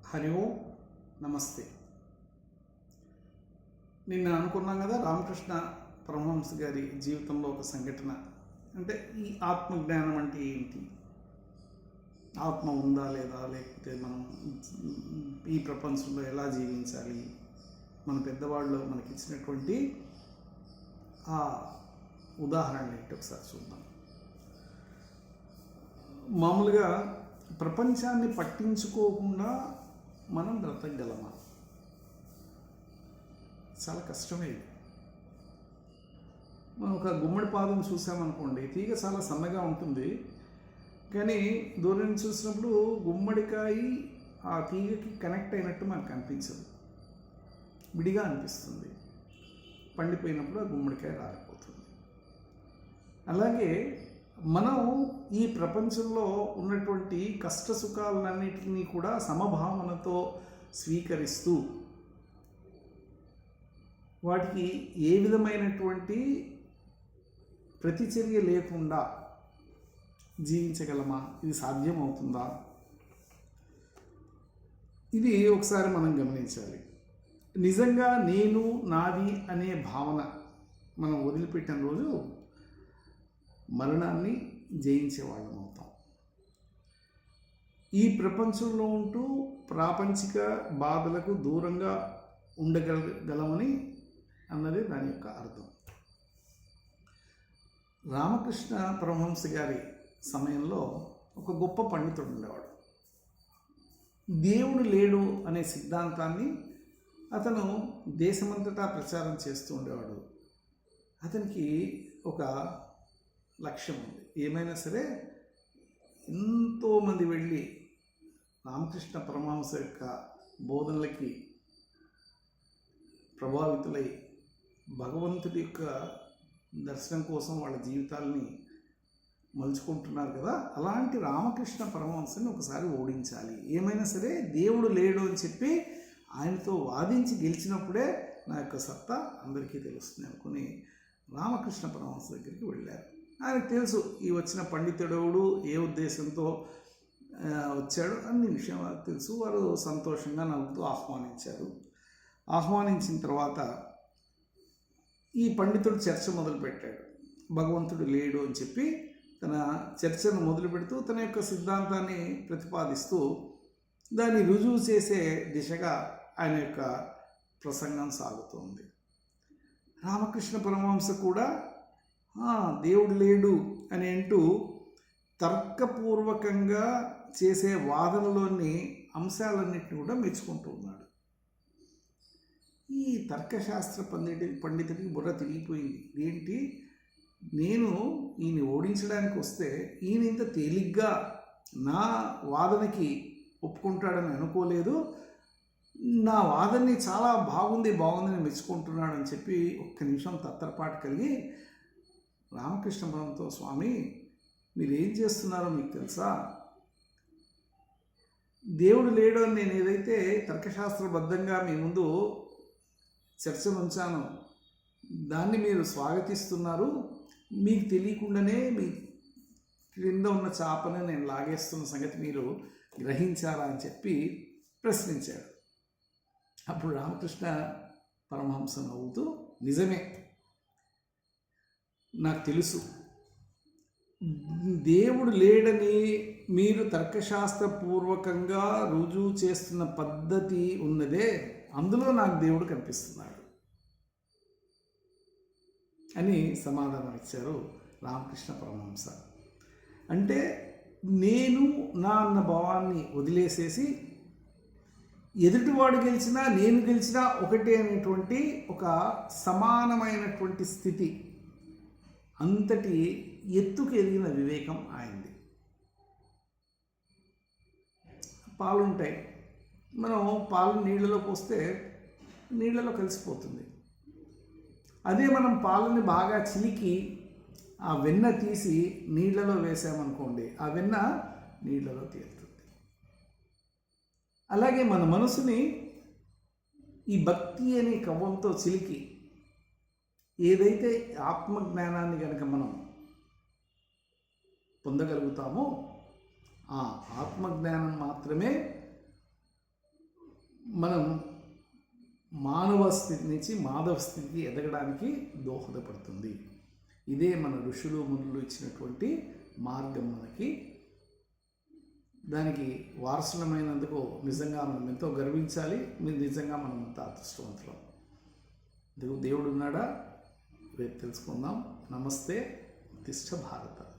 హరి ఓం నమస్తే. నిన్న అనుకున్నాం కదా, రామకృష్ణ పరమహంస గారి జీవితంలో ఒక సంఘటన. అంటే ఈ ఆత్మజ్ఞానం అంటే ఏంటి, ఆత్మ ఉందా లేదా, లేకపోతే మనం ఈ ప్రపంచంలో ఎలా జీవించాలి, మన పెద్దవాళ్ళు మనకి ఇచ్చినటువంటి ఆ ఉదాహరణ ఏంటి ఒకసారి చూద్దాం. మామూలుగా ప్రపంచాన్ని పట్టించుకోకుండా మనం బ్రతకగలమా? చాలా కష్టమే. మనం ఒక గుమ్మడి పాదం చూసామనుకోండి, తీగ చాలా సన్నగా ఉంటుంది, కానీ దూరం నుంచి చూసినప్పుడు గుమ్మడికాయ ఆ తీగకి కనెక్ట్ అయినట్టు మనకు అనిపించదు, విడిగా అనిపిస్తుంది. పండిపోయినప్పుడు ఆ గుమ్మడికాయ రాలిపోతుంది. అలాగే మనం ఈ ప్రపంచంలో ఉన్నటువంటి కష్ట సుఖాలన్నిటినీ కూడా సమభావనతో స్వీకరిస్తూ వాటికి ఏ విధమైనటువంటి ప్రతిచర్య లేకుండా జీవించగలమా? ఇది సాధ్యమవుతుందా? ఇది ఒకసారి మనం గమనించాలి. నిజంగా నేను నాది అనే భావన మనం వదిలిపెట్టిన రోజు మరణాన్ని జయించేవాళ్ళం అవుతాం. ఈ ప్రపంచంలో ఉంటూ ప్రాపంచిక బాధలకు దూరంగా ఉండగలగలమని అన్నది దాని యొక్క అర్థం. రామకృష్ణ పరమహంస గారి సమయంలో ఒక గొప్ప పండితుడు ఉండేవాడు. దేవుడు లేడు అనే సిద్ధాంతాన్ని అతను దేశమంతటా ప్రచారం చేస్తూ ఉండేవాడు. అతనికి ఒక లక్ష్యం ఉంది, ఏమైనా సరే ఎంతోమంది వెళ్ళి రామకృష్ణ పరమహంస యొక్క బోధనలకి ప్రభావితులై భగవంతుడి యొక్క దర్శనం కోసం వాళ్ళ జీవితాలని మలుచుకుంటున్నారు కదా, అలాంటి రామకృష్ణ పరమహంసని ఒకసారి ఓడించాలి, ఏమైనా సరే దేవుడు లేడు అని చెప్పి ఆయనతో వాదించి గెలిచినప్పుడే నా యొక్క సత్తా అందరికీ తెలుస్తుంది అనుకుని రామకృష్ణ పరమహంస దగ్గరికి వెళ్ళారు. ఆయనకు తెలుసు ఈ వచ్చిన పండితుడెవడు, ఏ ఉద్దేశంతో వచ్చాడు, అన్ని విషయాలు తెలుసు. వారు సంతోషంగా నవ్వుతూ ఆహ్వానించారు. ఆహ్వానించిన తర్వాత ఈ పండితుడు చర్చ మొదలుపెట్టాడు. భగవంతుడు లేడు అని చెప్పి తన చర్చను మొదలు పెడుతూ తన యొక్క సిద్ధాంతాన్ని ప్రతిపాదిస్తూ దాన్ని రుజువు చేసే దిశగా ఆయన యొక్క ప్రసంగం సాగుతోంది. రామకృష్ణ పరమహంస కూడా దేవుడు లేడు అని అంటూ తర్కపూర్వకంగా చేసే వాదనలోని అంశాలన్నింటినీ కూడా మెచ్చుకుంటూ ఉన్నాడు. ఈ తర్కశాస్త్ర పండితుడికి బుర్ర తిరిగిపోయింది. ఏంటి, నేను ఈయన ఓడించడానికి వస్తే ఈయన ఇంత తేలిగ్గా నా వాదనకి ఒప్పుకుంటాడని అనుకోలేదు, నా వాదనని చాలా బాగుందని మెచ్చుకుంటున్నాడు అని చెప్పి ఒక్క నిమిషం తత్తరపాటు కలిగి రామకృష్ణ పరమహంసతో, స్వామి మీరేం చేస్తున్నారో మీకు తెలుసా? దేవుడు లేడు అని నేను ఏదైతే తర్కశాస్త్రబద్ధంగా మీ ముందు చర్చను ఉంచానో దాన్ని మీరు స్వాగతిస్తున్నారు, మీకు తెలియకుండానే మీ క్రింద ఉన్న చాపను నేను లాగేస్తున్న సంగతి మీరు గ్రహించారా అని చెప్పి ప్రశ్నించాడు. అప్పుడు రామకృష్ణ పరమహంస నవ్వుతూ, నిజమే, నాకు తెలుసు, దేవుడు లేడని మీరు తర్కశాస్త్రపూర్వకంగా రుజువు చేస్తున్న పద్ధతి ఉన్నదే, అందులో నాకు దేవుడు కనిపిస్తున్నాడు అని సమాధానం ఇచ్చారు రామకృష్ణ పరమహంస. అంటే నేను నా అన్న భావాన్ని వదిలేసేసి ఎదుటివాడు గెలిచినా నేను గెలిచినా ఒకటే అనేటువంటి ఒక సమానమైనటువంటి స్థితి, అంతటి ఎత్తుకు ఎదిగిన వివేకం ఆయనది. పాలుంటాయి, మనం పాలు నీళ్ళలో పోస్తే నీళ్ళలో కలిసిపోతుంది. అదే మనం పాలని బాగా చిలికి ఆ వెన్న తీసి నీళ్ళలో వేసామనుకోండి, ఆ వెన్న నీళ్ళలో తేలుతుంది. అలాగే మన మనసుని ఈ భక్తి అనే కవ్వంతో చిలికి ఏదైతే ఆత్మజ్ఞానాన్ని కనుక మనం పొందగలుగుతామో ఆ ఆత్మజ్ఞానం మాత్రమే మనం మానవ స్థితి నుంచి మాధవ స్థితికి ఎదగడానికి దోహదపడుతుంది. ఇదే మన ఋషులు మునులు ఇచ్చినటువంటి మార్గం మనకి. దానికి వారసులమైనందుకు నిజంగా మనం ఎంతో గర్వించాలి. మీరు నిజంగా మనం అంత అదృష్టవంతులం. దేవుడు ఉన్నాడా? రేపు తెలుసుకుందాం. నమస్తే. ఉత్తిష్ట భారత.